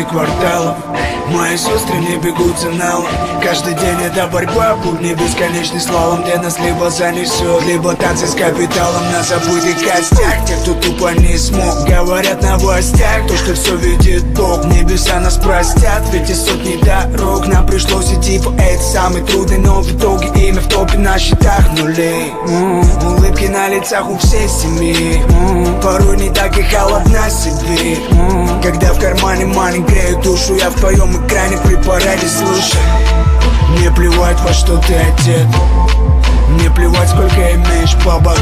кварталов. Мои сестры не бегут за налом. Каждый день это борьба, будни бесконечный слалом, где нас либо занесет, либо танцы с капиталом на забытых костях. Те, кто тупо не смог, говорят на новостях то, что все видит Бог. Небеса нас простят, ведь и сотни дорог нам пришлось идти по этой самой трудной, но в итоге имя в топе на счетах нулей. Улыбки на лицах у всей семьи, порой не так и холодна себе. Когда в кармане мани греют душу, я в твоем экране при параде, слушай. Мне плевать, во что ты одет, мне плевать, сколько имеешь бабок.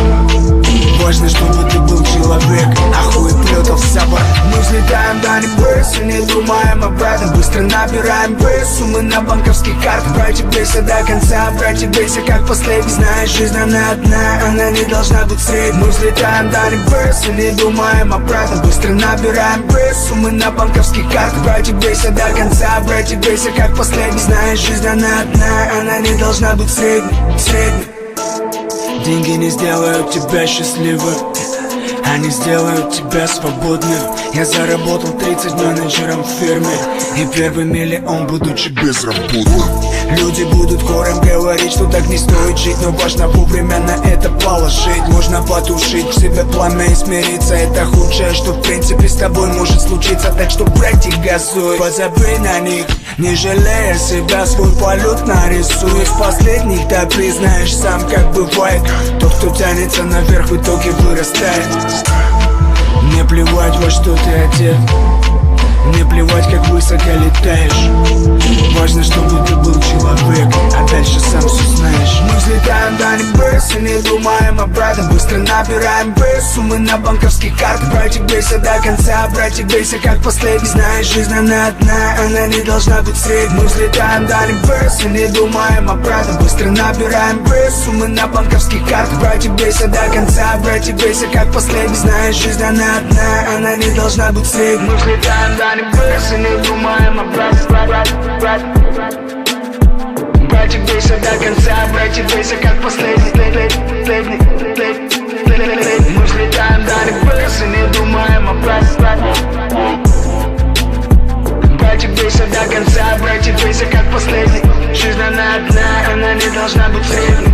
Важно, чтобы ты был человек, а хуй плетов собак. Мы взлетаем до небес и не думаем об этом. Быстро набираем вес, суммы на банковских картах. Братья, бейся до конца, братья, бейся как последний. Знаешь, жизнь она одна, она не должна быть средней. Мы взлетаем до небес и не думаем об этом. Быстро набираем вес, суммы на банковских картах. Братья, бейся до конца, братья, бейся как последний. Знаешь, жизнь она одна, она не должна быть средней. Деньги не сделают тебя счастливым, они сделают тебя свободным. Я заработал 30 менеджером в фирме и первый миллион, будучи безработным. Люди будут хором говорить, что так не стоит жить, но важно вовремя на это положить. Можно потушить в себе пламя и смириться. Это худшее, что в принципе с тобой может случиться. Так что, братья, газуй, позабей на них, не жалея себя, свой полет нарисуй. Из последних ты признаешь сам, как бывает. Тот, кто тянется наверх, в итоге вырастает. Мне плевать, во что ты одет, мне плевать, как высоко летаешь. Важно, чтобы ты был человек, а дальше сам все знаешь. Мы взлетаем до небес и не думаем об этом. Быстро набираем вес, суммы на банковских картах. Братья, бейся до конца, братья, бейся как последний. Знаешь, жизнь она одна, она не должна быть средней. Мы взлетаем до небес и не думаем об этом. Быстро набираем вес, суммы на банковских картах. Братья, бейся до конца, братья, бейся как последний. Знаешь, жизнь она одна, она не должна быть средней. Мы взлетаем до небес и не думаем об этом. Братья, бейся до конца, братья, бейся как последний. Мы взлетаем до небес и не думаем об этом. Братья, бейся до конца, братья, бейся как последний. Жизнь она одна, она не должна быть средней.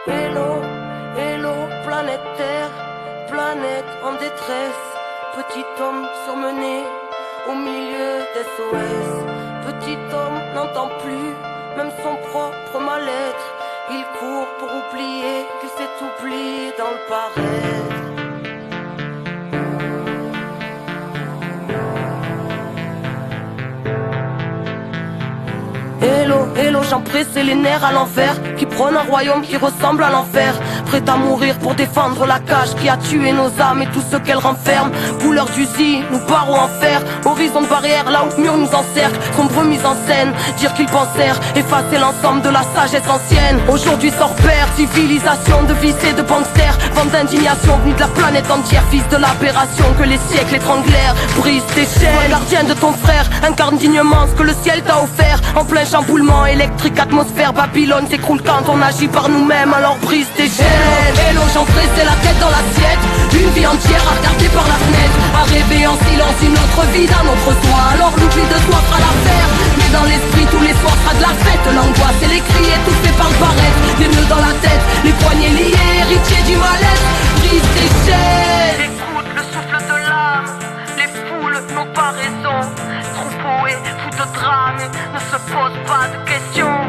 Hello, hello, planète Terre, planète en détresse. Petit homme surmené au milieu d'SOS. Petit homme n'entend plus même son propre mal-être. Il court pour oublier qu'il s'est oublié dans le paraître. Hello, hello, j'en pressé les nerfs à l'envers, qui prône un royaume qui ressemble à l'enfer. Prêt à mourir pour défendre la cage qui a tué nos âmes et tout ce qu'elle renferme. Couleur d'usine, nous barreaux en fer, horizon de barrière là où le mur nous encercle. Sombre mise en scène, dire qu'ils pensèrent effacer l'ensemble de la sagesse ancienne. Aujourd'hui sort père, civilisation de vices et de gangsters. Vente d'indignation venue de la planète entière, fils de l'aberration que les siècles étranglèrent. Brise tes chaînes, gardien de ton frère, incarne dignement ce que le ciel t'a offert. En plein chamboulement électrique, atmosphère, Babylone s'écroule quand on agit par nous-mêmes, alors brise tes chaînes. Hello, j'en pressé la tête dans l'assiette, une vie entière à regarder par la fenêtre, à rêver en silence une autre vie d'un autre soi, alors l'oubli de soi fera l'affaire. Mais dans l'esprit tous les soirs sera de la fête, l'angoisse et les cris étouffés par le barrette, des nœuds dans la tête, les poignets liés, héritiers du mal-être. Brise tes chaînes. Écoute le souffle de l'âme, les foules n'ont pas raison. Troupeau et fou de drame ne se pose pas de questions.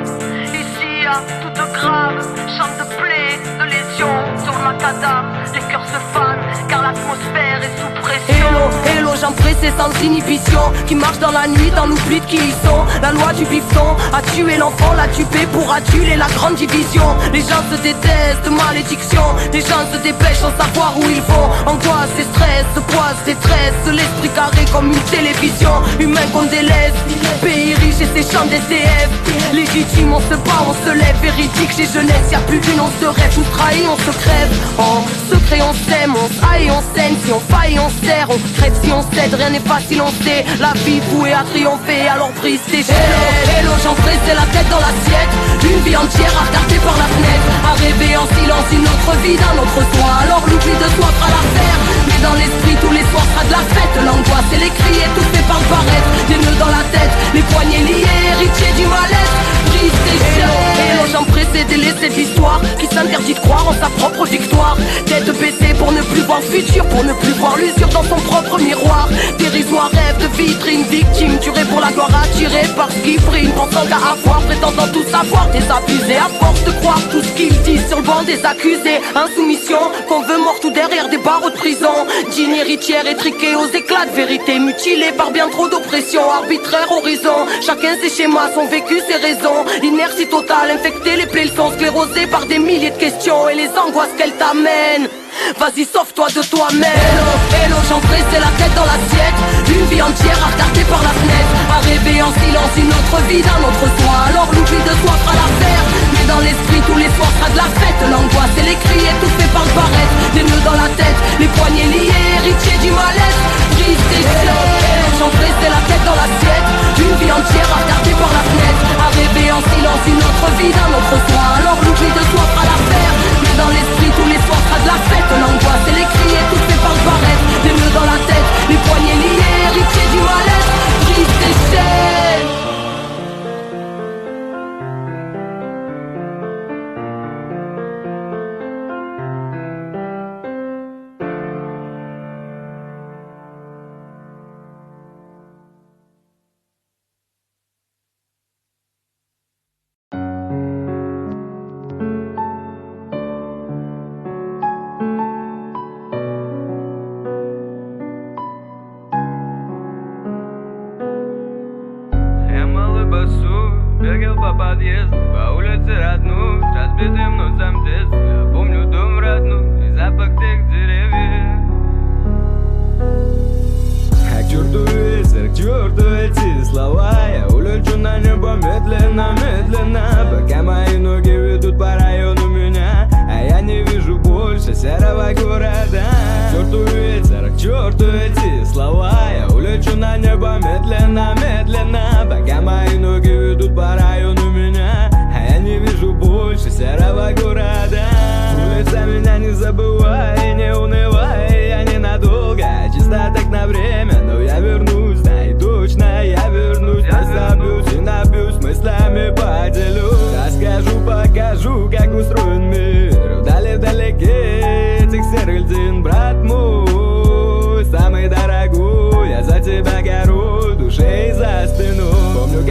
Ici à toute grave, chante de plaies, de lésions. Sur le macadam, les cœurs se fanent car l'atmosphère est sous pression. Hello, hello, j'en pressé sans inhibition, qui marche dans la nuit dans l'oubli de qui ils sont. La loi du bifton a tué l'enfant, l'a tué pour aduler la grande division. Les gens se détestent, malédiction. Les gens se dépêchent sans savoir où ils vont. Angoisse et stress, poise, détresse. L'esprit carré comme une télévision. Humain qu'on délaisse, pays riche et ses champs d'SDF. Légitime, on se bat, on se lève. Véridique chez jeunesse, y'a plus d'une once de rêve. On trahit, on se crève. En secret on s'aime, on s'aille, on saigne. Si on faille, on serre, on crève si on cède. Rien n'est facile, on sait. La vie vouée à triompher, alors brise tes chaînes. Hello, hello, j'en pressé la tête dans l'assiette, une vie entière à regarder par la fenêtre, à rêver en silence une autre vie d'un autre soi, alors l'oubli de soi fera l'affaire. Mais dans l'esprit tous les soirs sera de la fête, l'angoisse et les cris étouffés par le barrette, des nœuds dans la tête, les poignets liés, héritiers du mal-être. Brise tes chaînes. Hello, j'en pressé délaissé de l'histoire qui s'interdit de croire en sa propre victoire. Tête baissée pour ne plus voir le futur, pour ne plus voir l'usure dans son propre miroir. Dérisoire rêve de vitrine, victime tuée pour la gloire, attirée par ce qui brille, pensant qu'à avoir, prétendant tout savoir, désabusé à force de croire tout ce qu'ils disent sur le banc des accusés. Insoumission, qu'on veut mort tout derrière des barreaux de prison. Digne héritière étriquée aux éclats de vérité, mutilée par bien trop d'oppression, arbitraire horizon. Chacun ses schémas, son vécu, ses raisons. Inertie totale, infecter les plaies, sont sclérosés par des milliers de questions et les angoisses qu'elles t'amènent. Vas-y, sauve-toi de toi-même. Hello, hello, j'en pressé la tête dans l'assiette, une vie entière à regarder par la fenêtre, à rêver en silence une autre vie d'un autre soi, alors l'oubli de soi fera l'affaire. Mais dans l'esprit tous les soirs sera de la fête, l'angoisse et les cris étouffés par le barrette, des nœuds dans la tête, les poignets liés, héritiers du mal-être. Brise tes chaînes. J'en pressé la tête dans l'assiette, une vie entière à regarder par la fenêtre, à rêver en silence une autre vie d'un autre soi, alors l'oubli de soi fera l'affaire. Mais dans l'esprit tous les soirs sera de la fête, l'angoisse et les cris étouffés par le barrette, des nœuds dans la tête, les poignets liés, héritiers du mal-être. Brise tes chaînes. Бегал по подъезду, по улице родной, с разбитым носом детства. Я помню дом родной и запах тех деревьев. Как черту ветер, к черту эти слова. Я улечу на небо медленно, медленно, пока мои ноги ведут по району меня, а я не вижу больше серого города. К черту ветер, к черту эти слова. Я улечу на небо медленно, медленно, пока мои ноги ведут по району меня, а я не вижу больше серого города. Улица, меня не забывай, не унывай, я ненадолго, чисто так на время, но я вернусь.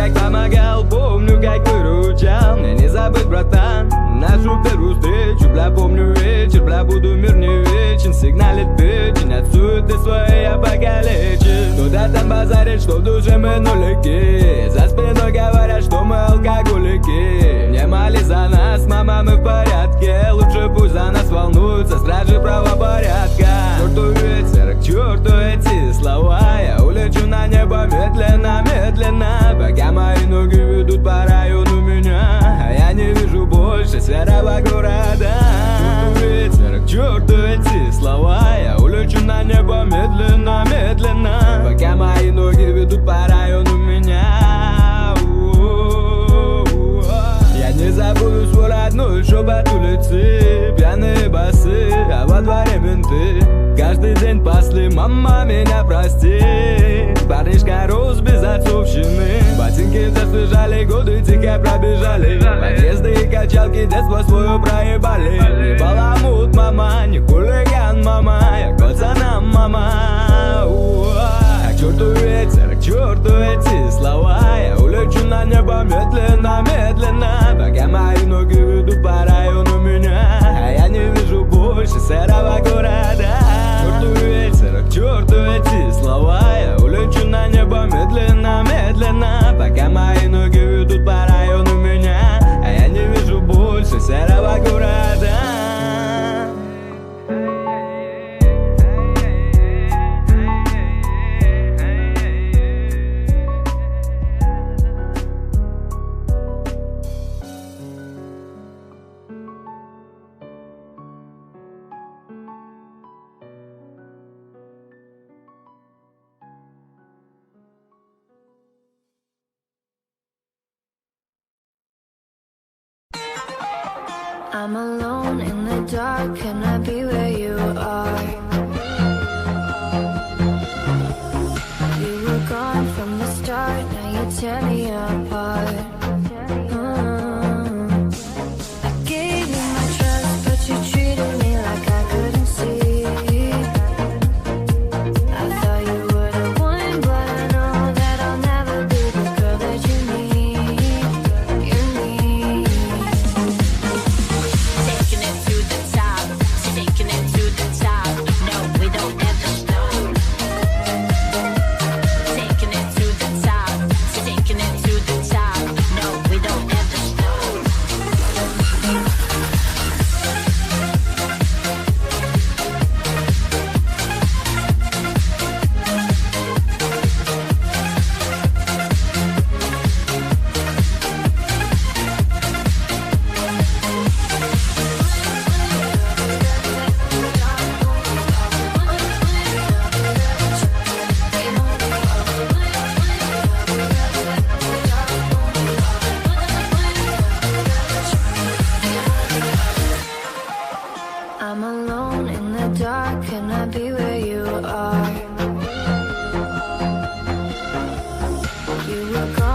как помогал, помню, как выручал. Мне не забыть, братан, нашу первую встречу. Бля, помню вечер, бля, буду мир не вечен. Сигналит печень, от суеты своей я покалечен. Кто-то там базарит, что в душе мы нулики. За спиной говорят, что мы алкоголики. Не моли за нас, мама, мы в порядке. Лучше пусть за нас волнуются стражи правопорядка. К черту ветер, к черту эти слова. Я улечу на небо медленно, медленно. Пока мои ноги ведут по району меня, а я не вижу больше серого города. К черту ветер, к черту эти слова. Я улечу на небо медленно, медленно. Пока мои ноги ведут по району меня. Я не забуду свой родной шепот улицы. Пьяные басы, а во дворе менты. Каждый день после мама меня прости. Парнишка рос без отцовщины. Ботинки засвежали, годы тихо пробежали. Подъезды и качалки детство свое проебали. Не баламут, мама, не хулиган, мама. Я к пацанам, мама. К черту ветер, к черту эти слова. Я улечу на небо медленно, медленно. Пока мои ноги ведут по району меня, а я не вижу больше серого города. К черту ветер, к черту эти слова. Я улечу на небо медленно, медленно. Пока мои ноги ведут по району меня, а я не вижу больше серого города. I'm alone in the dark, can I be where you are? You were gone from the start, now you tear me apart. I gave you my trust, but you treated me like I couldn't see. I thought you were the one, but I know that I'll never be the girl that you need. You need. Taking it to the top, taking it to the top. No, we don't ever stop. Taking it to the top, taking it to the top. No, we don't ever stop. I'm alone in the dark, can I be where you are? You were gone